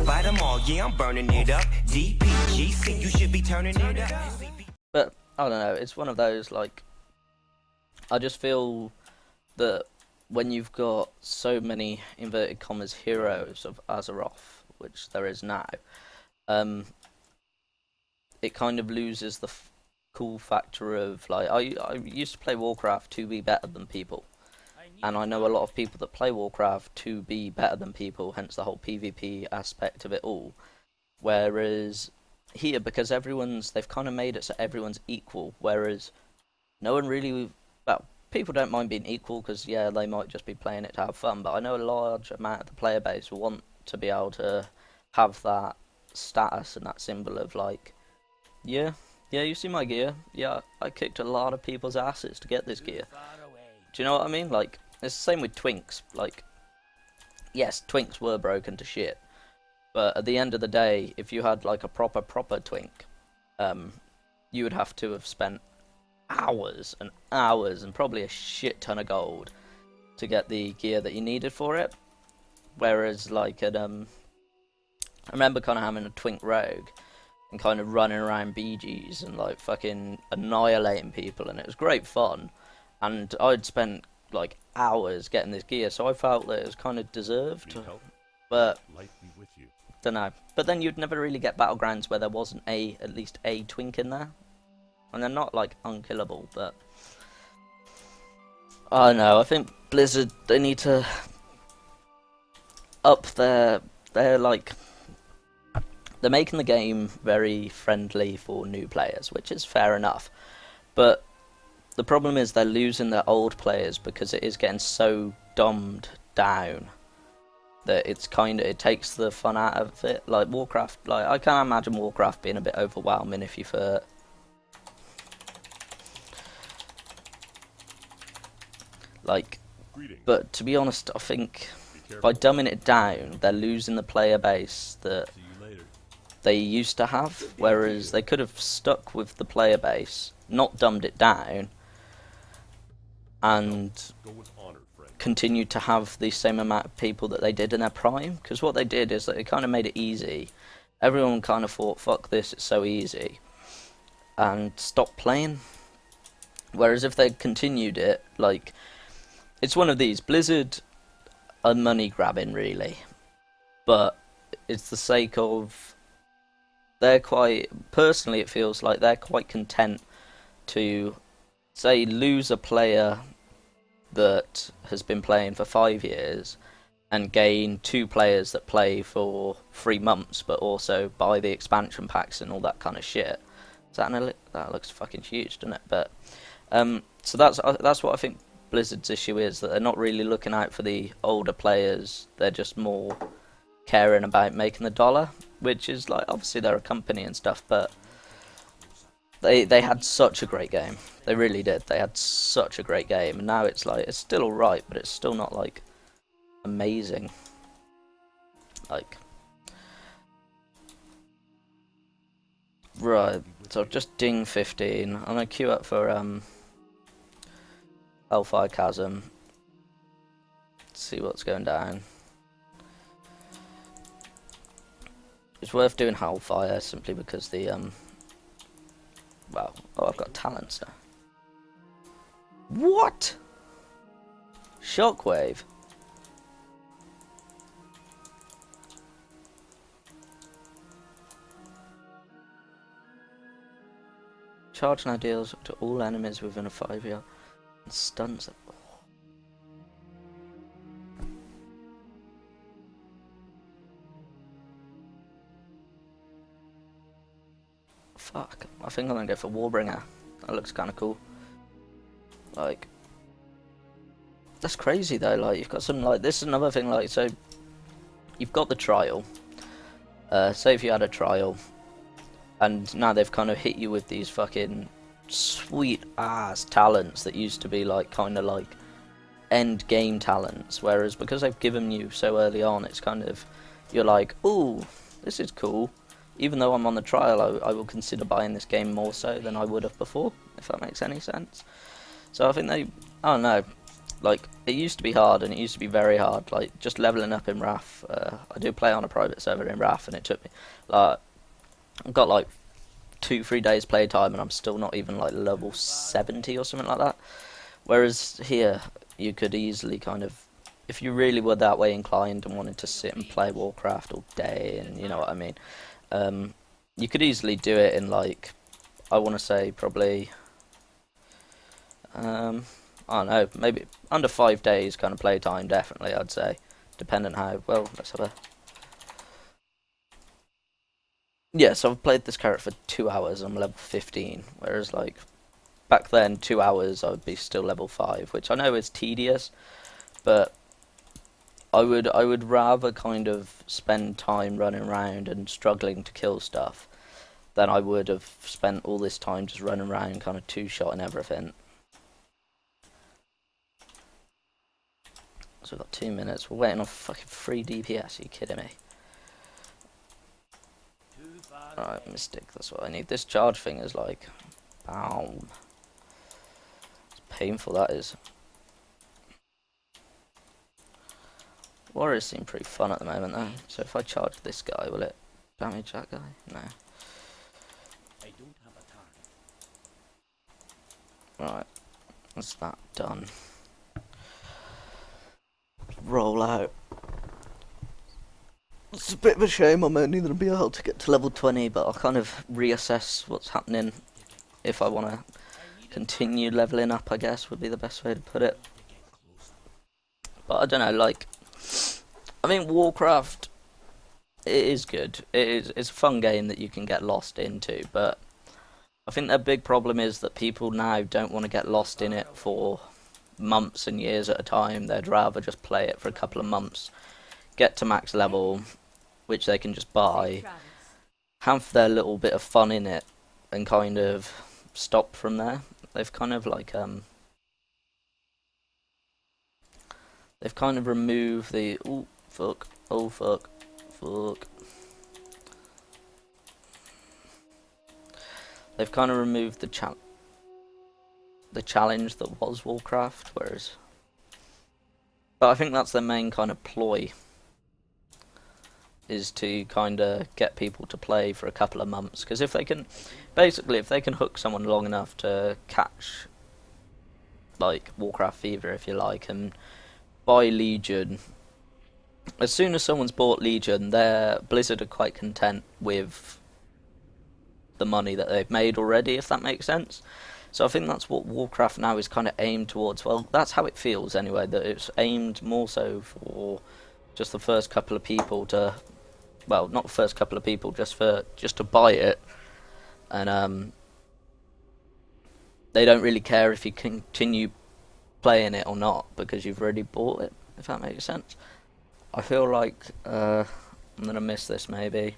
Bite them all, yeah, I'm burning it up. DPGC, you should be turning it up. But I don't know, it's one of those, like, I just feel that when you've got so many inverted commas heroes of Azeroth, which there is now, it kind of loses the cool factor of, like, I used to play Warcraft to be better than people, and I know a lot of people that play Warcraft to be better than people, hence the whole PvP aspect of it all. Whereas here, because they've kind of made it so everyone's equal, whereas no one really, well, people don't mind being equal because, yeah, they might just be playing it to have fun, but I know a large amount of the player base want to be able to have that status and that symbol of, like, yeah, you see my gear? Yeah, I kicked a lot of people's asses to get this gear. Do you know what I mean? Like, it's the same with Twinks. Like, yes, Twinks were broken to shit, but at the end of the day, if you had, like, a proper Twink, you would have to have spent hours and hours and probably a shit ton of gold to get the gear that you needed for it. Whereas, like, I remember kind of having a Twink Rogue and kind of running around BGs and, like, fucking annihilating people, and it was great fun, and I'd spent, like, hours getting this gear, so I felt that it was kind of deserved. But don't know. But then you'd never really get battlegrounds where there wasn't at least a Twink in there, and they're not, like, unkillable. But I don't know, I think Blizzard, they need to up their like, they're making the game very friendly for new players, which is fair enough, but the problem is they're losing their old players because it is getting so dumbed down that it takes the fun out of it. Like Warcraft, like, I can't imagine Warcraft being a bit overwhelming if you've like, but to be honest, I think by dumbing it down, they're losing the player base that they used to have, whereas they could have stuck with the player base, not dumbed it down, and continued to have the same amount of people that they did in their prime. Because what they did is that they kind of made it easy. Everyone kind of thought, fuck this, it's so easy, and stopped playing. Whereas if they continued it, like, it's one of these, Blizzard are money grabbing really, but it's the sake of, they're quite, personally it feels like they're quite content to, say, lose a player that has been playing for 5 years and gain 2 players that play for 3 months but also buy the expansion packs and all that kind of shit. So that looks fucking huge, doesn't it? But so that's what I think Blizzard's issue is, that they're not really looking out for the older players, they're just more caring about making the dollar, which is, like, obviously they're a company and stuff, but they had such a great game. They really did. They had such a great game, and now it's like, it's still alright, but it's still not, like, amazing. Like, right, so I've just ding 15. I'm gonna queue up for Hellfire Chasm. See what's going down. It's worth doing Hellfire simply because the well, oh, I've got talents now. What? Shockwave. Charge now deals to all enemies within a 5 yard and stuns them. Fuck, I think I'm gonna go for Warbringer. That looks kind of cool. Like, that's crazy though. Like, you've got some, like, this is another thing. Like, so you've got the trial. Say if you had a trial, and now they've kind of hit you with these fucking sweet ass talents that used to be like kind of like end game talents. Whereas because they've given you so early on, it's kind of, you're like, ooh, this is cool. Even though I'm on the trial, I will consider buying this game more so than I would have before, if that makes any sense. So I think I don't know, like, it used to be hard, and it used to be very hard, like, just leveling up in Wrath. I do play on a private server in Wrath, and it took me, like, I've got, like, 2-3 days playtime, and I'm still not even, like, level 70 or something like that. Whereas here, you could easily kind of, if you really were that way inclined and wanted to sit and play Warcraft all day, and you know what I mean, you could easily do it in, like, I want to say probably, I don't know, maybe under 5 days kind of playtime, definitely, I'd say, depending how, well, let's have a, yeah, so I've played this character for 2 hours, I'm level 15, whereas, like, back then, 2 hours, I would be still level 5, which I know is tedious, but I would rather kind of spend time running around and struggling to kill stuff than I would have spent all this time just running around kind of two-shotting everything. So we've got 2 minutes. We're waiting on fucking 3 DPS. Are you kidding me? Alright, Mystic, that's what I need. This charge thing is like, boom. It's painful, that is. Warriors seem pretty fun at the moment though. So if I charge this guy, will it damage that guy? No. Right, that's that done. Roll out. It's a bit of a shame I'm only going to be able to get to level 20, but I'll kind of reassess what's happening if I want to continue leveling up, I guess, would be the best way to put it. But I don't know, like, I think Warcraft, it is good. It's a fun game that you can get lost into, but I think their big problem is that people now don't want to get lost in it for months and years at a time. They'd rather just play it for a couple of months, get to max level, which they can just buy, have their little bit of fun in it, and kind of stop from there. They've kind of like they've kind of removed the oh fuck. They've kind of removed the challenge that was Warcraft, whereas, but I think that's their main kind of ploy, is to kind of get people to play for a couple of months, because if they can, basically, if they can hook someone long enough to catch, like, Warcraft fever, if you like, and buy Legion, as soon as someone's bought Legion, Blizzard are quite content with the money that they've made already, if that makes sense. So I think that's what Warcraft now is kind of aimed towards. Well, that's how it feels anyway, that it's aimed more so for just the first couple of people to, well, not the first couple of people, just to buy it, and they don't really care if you continue playing it or not, because you've already bought it, if that makes sense. I feel like I'm gonna miss this maybe,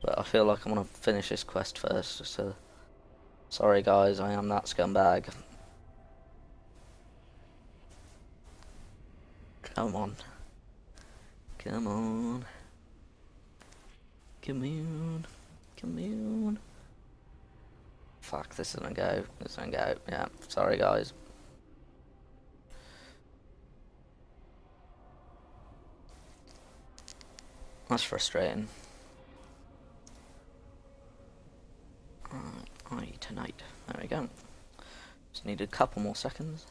but I feel like I want to finish this quest first. So sorry guys, I am that scumbag. Come on. Come on. Come on. Come on. Fuck, this isn't go. This isn't go. Yeah, sorry guys. That's frustrating. Alright, tonight. There we go. Just need a couple more seconds.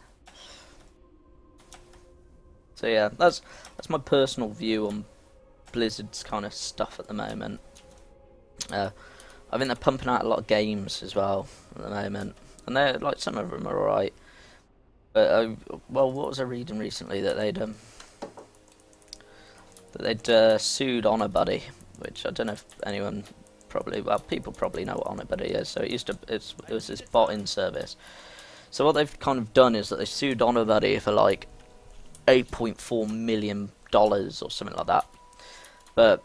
So yeah, that's my personal view on Blizzard's kind of stuff at the moment. I think they're pumping out a lot of games as well at the moment, and they're like, some of them are alright. But well, what was I reading recently, that they'd sued Honor Buddy, which I don't know if anyone probably, well, people probably know what Honor Buddy is. So it was this bot-in service. So what they've kind of done is that they sued Honor Buddy for like $8.4 million or something like that. But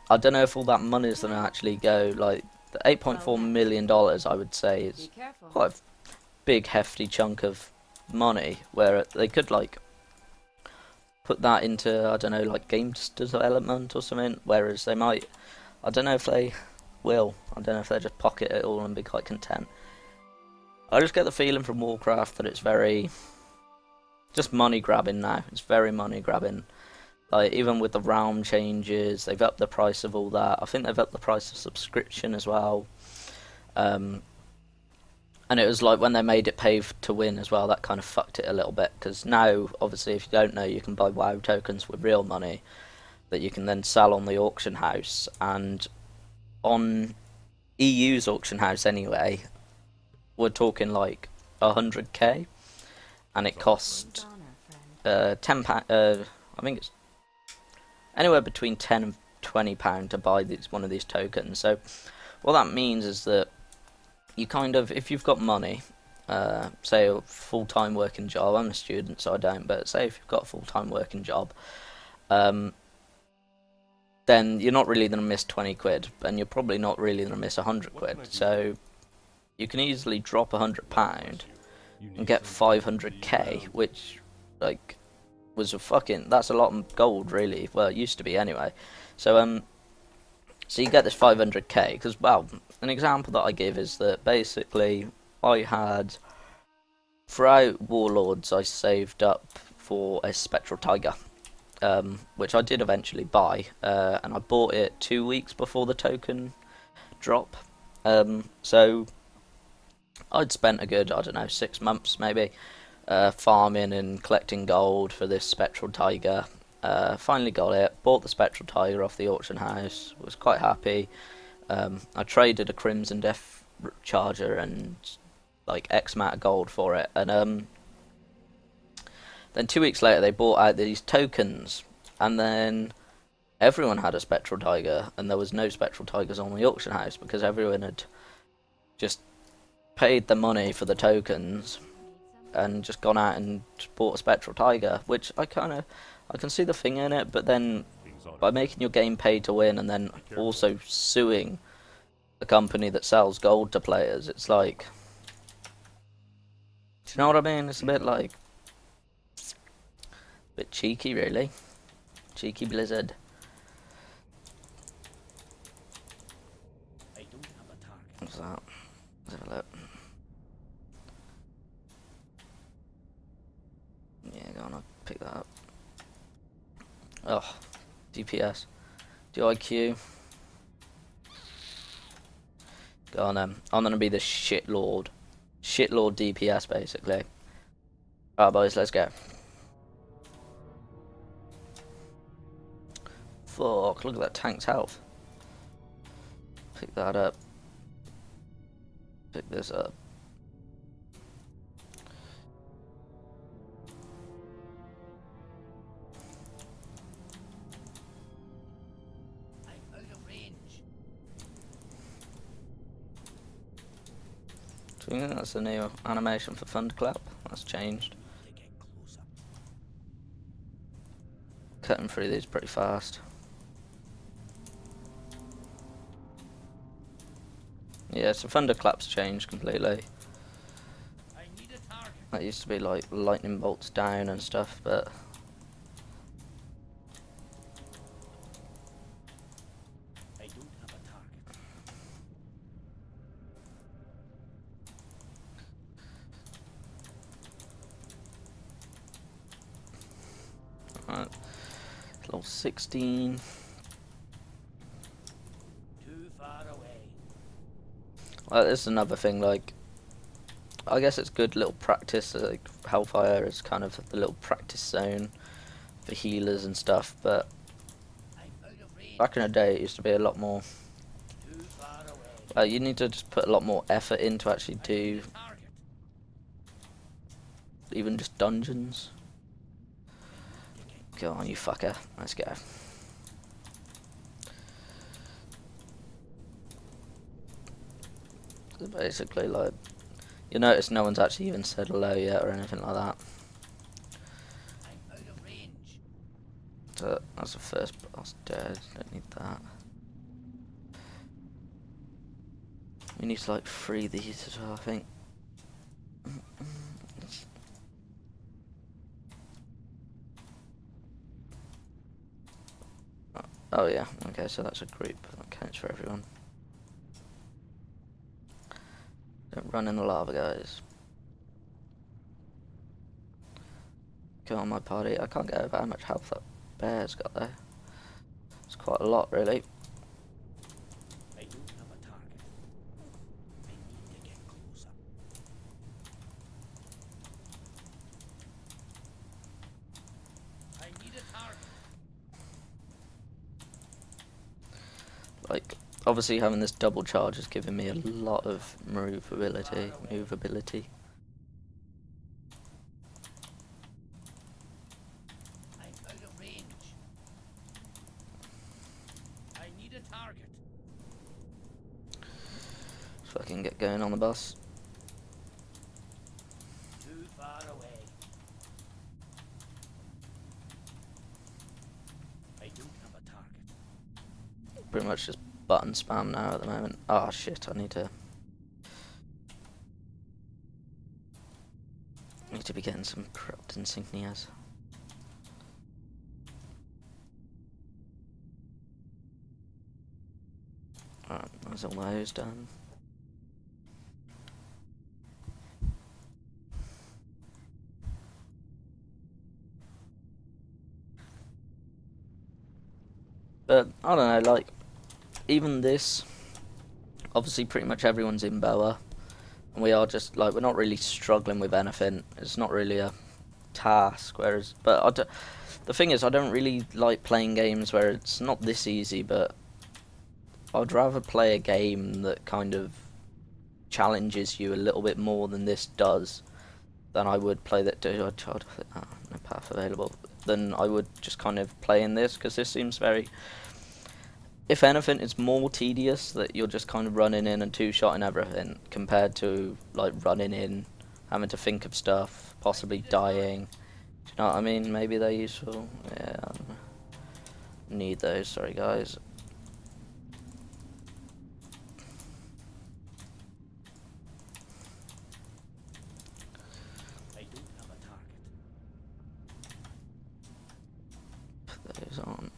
I don't know if all that money is going to actually go, like, the $8.4 million, I would say, is quite a big, hefty chunk of money, where they could, like, put that into, I don't know, like, games development or something, whereas they might, I don't know if they will, I don't know if they just pocket it all and be quite content. I just get the feeling from Warcraft that it's very, just money grabbing now. It's very money grabbing. Like, even with the realm changes, they've upped the price of all that. I think they've upped the price of subscription as well. And it was like when they made it pay to win as well, that kind of fucked it a little bit. Because now, obviously, if you don't know, you can buy WoW tokens with real money that you can then sell on the auction house. And on EU's auction house anyway, we're talking like 100k, and it cost £10. I think it's anywhere between £10 and £20 to buy one of these tokens. So what that means is that you kind of, if you've got money, say a full-time working job, I'm a student so I don't, but say if you've got a full-time working job, then you're not really going to miss 20 quid, and you're probably not really going to miss 100 quid. So you can easily drop £100 and get 500k, which, like, was that's a lot of gold, really. Well, it used to be anyway. So so you get this 500k, because, well, an example that I give is that basically I had, throughout Warlords, I saved up for a Spectral Tiger, which I did eventually buy, and I bought it 2 weeks before the token drop. So I'd spent a good, I don't know, 6 months maybe, farming and collecting gold for this Spectral Tiger. Finally got it, bought the Spectral Tiger off the auction house, was quite happy. I traded a Crimson Death Charger and like X amount of gold for it, and then 2 weeks later they bought out these tokens, and then everyone had a Spectral Tiger, and there was no Spectral Tigers on the auction house because everyone had just paid the money for the tokens and just gone out and bought a Spectral Tiger, which I can see the thing in it, but then by making your game pay to win and then also suing the company that sells gold to players, it's like, do you know what I mean? It's a bit like, a bit cheeky, really. Cheeky Blizzard. What's that? Let's have a look. Yeah, go on, I'll pick that up. Oh, DPS. DIQ. Go on then. I'm gonna be the shitlord. Shitlord DPS, basically. Alright, boys, let's go. Fuck, look at that tank's health. Pick that up. Pick this up. Do you think that's the new animation for Thunderclap? That's changed. Cutting through these pretty fast. Yeah, so Thunderclap's changed completely. That used to be like lightning bolts down and stuff, but alright. Level 16. Well, this is another thing, like, I guess it's good little practice, like, Hellfire is kind of the little practice zone for healers and stuff, but back in the day it used to be a lot more, you need to just put a lot more effort in to actually do even just dungeons. Go on, you fucker, let's go. So basically, like, you notice no one's actually even said hello yet or anything like that. So that's the first boss dead. Don't need that. We need to like free these as well, I think. Oh yeah, okay, so that's a group. That counts for everyone. Don't run in the lava, guys. Go on my party. I can't get over how much health that bear's got there. It's quite a lot, really. I do have a target. I need to get closer. I need a target. Like, obviously having this double charge is giving me a lot of movability. I'm out of range. I need a target. So I can get going on the bus. Too far away. I do have a target. Pretty much just button spam now at the moment. Ah, shit, I need to be getting some corrupt insignias. Alright, that's all those done. But I don't know, like, even this, obviously pretty much everyone's in boa, and we are just like, we're not really struggling with anything. It's not really a task. Whereas, but the thing is, I don't really like playing games where it's not this easy, but I'd rather play a game that kind of challenges you a little bit more than this does, than I would play that. No path available. Than I would just kind of play in this, because this seems very, if anything, it's more tedious that you're just kind of running in and two-shotting everything, compared to like running in, having to think of stuff, possibly dying. Do you know what I mean? Maybe they're useful. Yeah, need those. Sorry, guys. I do have a target. Put those on.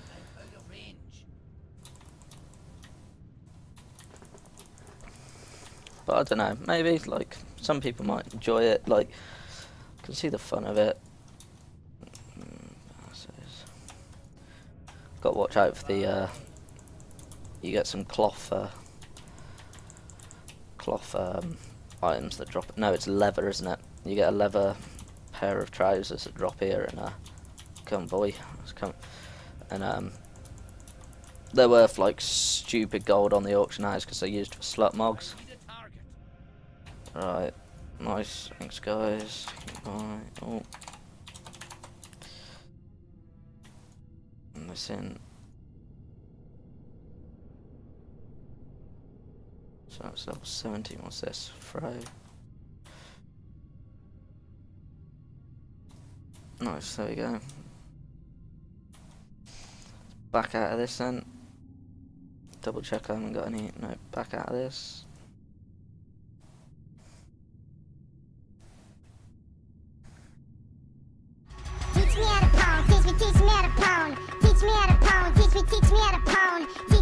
I'm out of range. But I don't know, maybe, like, some people might enjoy it, like, I can see the fun of it. Got to watch out for the, you get some cloth items that drop, no, it's leather, isn't it? You get a leather pair of trousers that drop here, and, come boy, let's come, and, they're worth, like, stupid gold on the auction house, because they're used for slut mogs. Right, nice, thanks guys. Right, oh. And this in. So that's level 17, what's this? Throw. Nice, there we go. Back out of this then. Double check I haven't got any, no, back out of this. Teach me how to pwn, teach me how to pwn. Teach me how to pwn, teach me how to pwn.